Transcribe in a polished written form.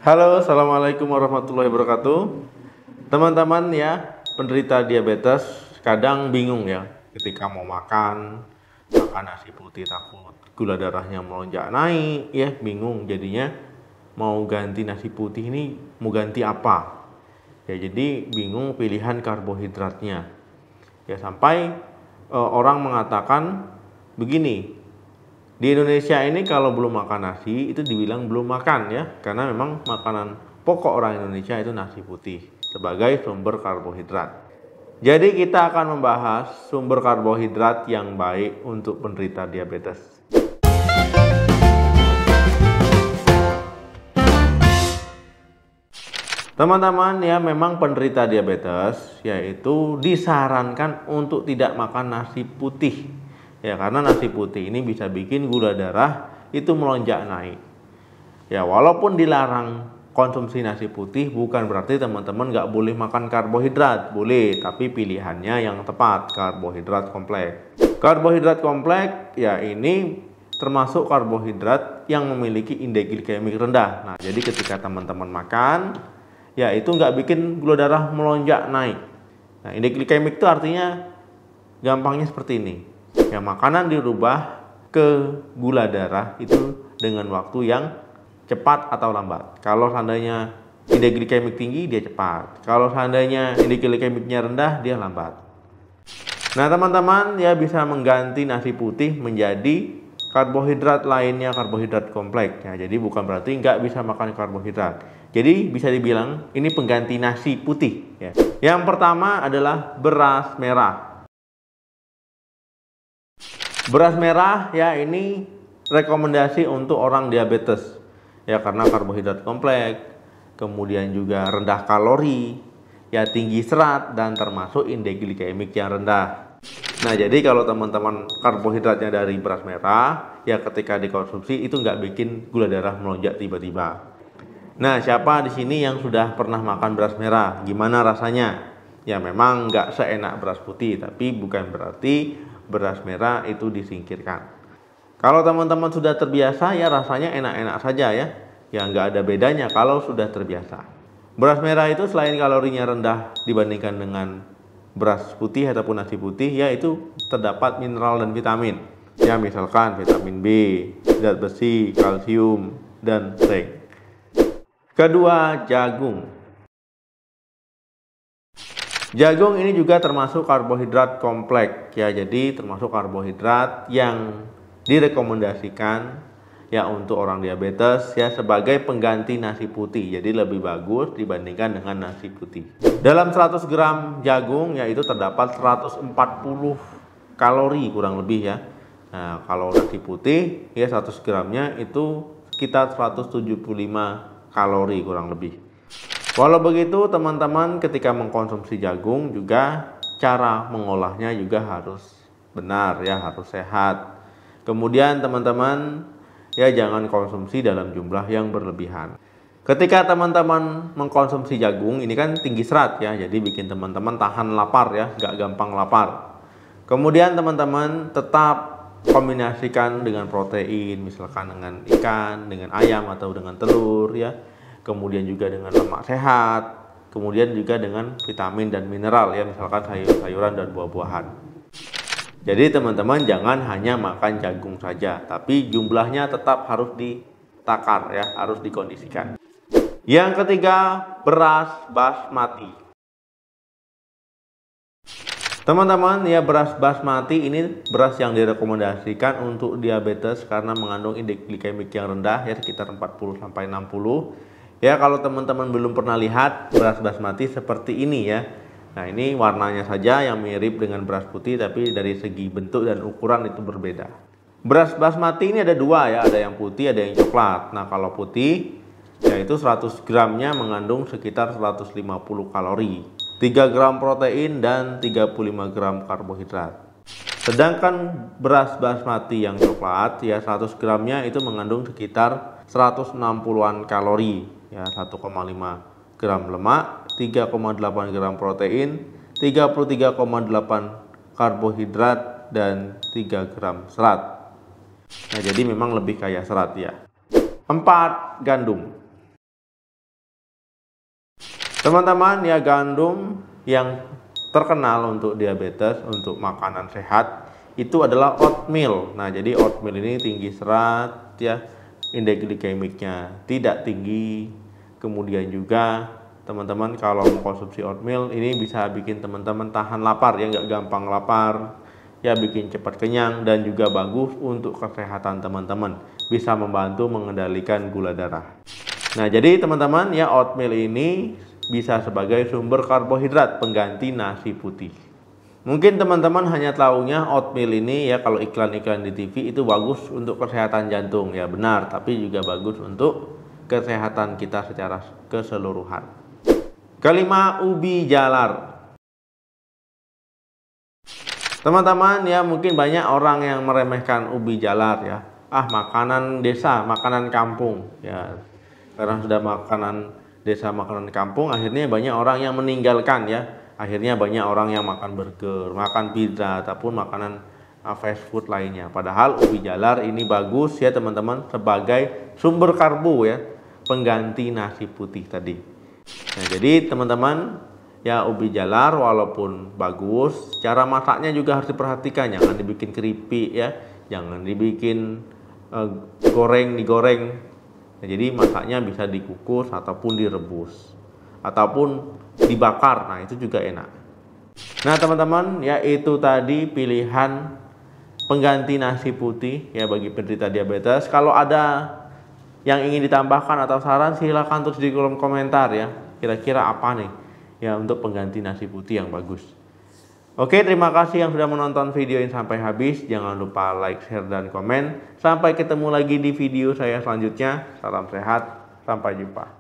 Halo, assalamualaikum warahmatullahi wabarakatuh. Teman-teman ya, penderita diabetes kadang bingung ya, ketika mau makan nasi putih takut gula darahnya melonjak naik, ya bingung jadinya mau ganti nasi putih ini mau ganti apa? Ya jadi bingung pilihan karbohidratnya. Ya sampai orang mengatakan begini. Di Indonesia ini kalau belum makan nasi itu dibilang belum makan ya, karena memang makanan pokok orang Indonesia itu nasi putih sebagai sumber karbohidrat. Jadi kita akan membahas sumber karbohidrat yang baik untuk penderita diabetes. Teman-teman ya, memang penderita diabetes yaitu disarankan untuk tidak makan nasi putih. Ya, karena nasi putih ini bisa bikin gula darah itu melonjak naik. Ya, walaupun dilarang konsumsi nasi putih, bukan berarti teman-teman nggak boleh makan karbohidrat. Boleh, tapi pilihannya yang tepat, karbohidrat kompleks. Karbohidrat kompleks, ya ini termasuk karbohidrat yang memiliki indeks glikemik rendah. Nah, jadi ketika teman-teman makan, ya itu nggak bikin gula darah melonjak naik. Nah, indeks glikemik itu artinya gampangnya seperti ini. Ya, makanan dirubah ke gula darah itu dengan waktu yang cepat atau lambat. Kalau seandainya indeks glikemik tinggi, dia cepat. Kalau seandainya indeks glikemiknya rendah, dia lambat. Nah, teman-teman ya bisa mengganti nasi putih menjadi karbohidrat lainnya, karbohidrat kompleks. Ya, jadi bukan berarti nggak bisa makan karbohidrat. Jadi bisa dibilang ini pengganti nasi putih. Ya. Yang pertama adalah beras merah. Beras merah ya ini rekomendasi untuk orang diabetes ya, karena karbohidrat kompleks, kemudian juga rendah kalori, ya tinggi serat, dan termasuk indeks glikemik yang rendah. Nah, jadi kalau teman-teman karbohidratnya dari beras merah, ya ketika dikonsumsi itu nggak bikin gula darah melonjak tiba-tiba. Nah, siapa di sini yang sudah pernah makan beras merah? Gimana rasanya? Ya memang nggak seenak beras putih, tapi bukan berarti beras merah itu disingkirkan. Kalau teman-teman sudah terbiasa, ya rasanya enak-enak saja ya. Ya nggak ada bedanya kalau sudah terbiasa. Beras merah itu selain kalorinya rendah dibandingkan dengan beras putih ataupun nasi putih, ya itu terdapat mineral dan vitamin. Ya misalkan vitamin B, zat besi, kalsium, dan zinc. Kedua, jagung. Jagung ini juga termasuk karbohidrat kompleks ya, jadi termasuk karbohidrat yang direkomendasikan ya untuk orang diabetes ya sebagai pengganti nasi putih. Jadi lebih bagus dibandingkan dengan nasi putih. Dalam 100 gram jagung ya itu terdapat 140 kalori kurang lebih ya. Nah, kalau nasi putih ya 100 gramnya itu sekitar 175 kalori kurang lebih. Walau begitu, teman-teman ketika mengkonsumsi jagung juga cara mengolahnya juga harus benar ya, harus sehat. Kemudian teman-teman ya jangan konsumsi dalam jumlah yang berlebihan. Ketika teman-teman mengkonsumsi jagung ini kan tinggi serat ya, jadi bikin teman-teman tahan lapar ya, nggak gampang lapar. Kemudian teman-teman tetap kombinasikan dengan protein, misalkan dengan ikan, dengan ayam atau dengan telur ya. Kemudian juga dengan lemak sehat, kemudian juga dengan vitamin dan mineral ya, misalkan sayur-sayuran dan buah-buahan. Jadi teman-teman jangan hanya makan jagung saja, tapi jumlahnya tetap harus ditakar ya, harus dikondisikan. Yang ketiga, beras basmati. Teman-teman ya, beras basmati ini beras yang direkomendasikan untuk diabetes karena mengandung indeks glikemik yang rendah ya, sekitar 40 sampai 60. Ya, kalau teman-teman belum pernah lihat beras basmati seperti ini ya. Nah, ini warnanya saja yang mirip dengan beras putih, tapi dari segi bentuk dan ukuran itu berbeda. Beras basmati ini ada dua ya, ada yang putih, ada yang coklat. Nah, kalau putih yaitu 100 gramnya mengandung sekitar 150 kalori, 3 gram protein dan 35 gram karbohidrat. Sedangkan beras basmati yang coklat ya 100 gramnya itu mengandung sekitar 160-an kalori. Ya 1,5 gram lemak, 3,8 gram protein, 33,8 karbohidrat, dan 3 gram serat. Nah, jadi memang lebih kaya serat ya. 4. Gandum. Teman-teman, ya gandum yang terkenal untuk diabetes, untuk makanan sehat itu adalah oatmeal. Nah, jadi oatmeal ini tinggi serat ya, indeks glikemiknya tidak tinggi. Kemudian juga teman-teman kalau mengkonsumsi oatmeal ini bisa bikin teman-teman tahan lapar ya, nggak gampang lapar ya, bikin cepat kenyang dan juga bagus untuk kesehatan teman-teman, bisa membantu mengendalikan gula darah. Nah, jadi teman-teman ya, oatmeal ini bisa sebagai sumber karbohidrat pengganti nasi putih. Mungkin teman-teman hanya tahunya oatmeal ini ya, kalau iklan-iklan di TV itu bagus untuk kesehatan jantung ya, benar, tapi juga bagus untuk kesehatan kita secara keseluruhan. Kelima, ubi jalar. Teman-teman ya, mungkin banyak orang yang meremehkan ubi jalar ya. Makanan desa, makanan kampung ya. Karena sudah makanan desa, makanan kampung, akhirnya banyak orang yang meninggalkan ya. Akhirnya banyak orang yang makan burger, makan pizza, ataupun makanan fast food lainnya. Padahal ubi jalar ini bagus ya teman-teman, sebagai sumber karbo ya, pengganti nasi putih tadi. Nah, jadi teman-teman ya, ubi jalar walaupun bagus, cara masaknya juga harus diperhatikan. Jangan dibikin keripik ya, jangan dibikin digoreng. Nah, jadi masaknya bisa dikukus ataupun direbus ataupun dibakar. Nah, itu juga enak. Nah, teman-teman ya, itu tadi pilihan pengganti nasi putih ya bagi penderita diabetes. Kalau ada yang ingin ditambahkan atau saran, silahkan tulis di kolom komentar ya. Kira-kira apa nih ya untuk pengganti nasi putih yang bagus. Oke, terima kasih yang sudah menonton video ini sampai habis. Jangan lupa like, share, dan komen. Sampai ketemu lagi di video saya selanjutnya. Salam sehat, sampai jumpa.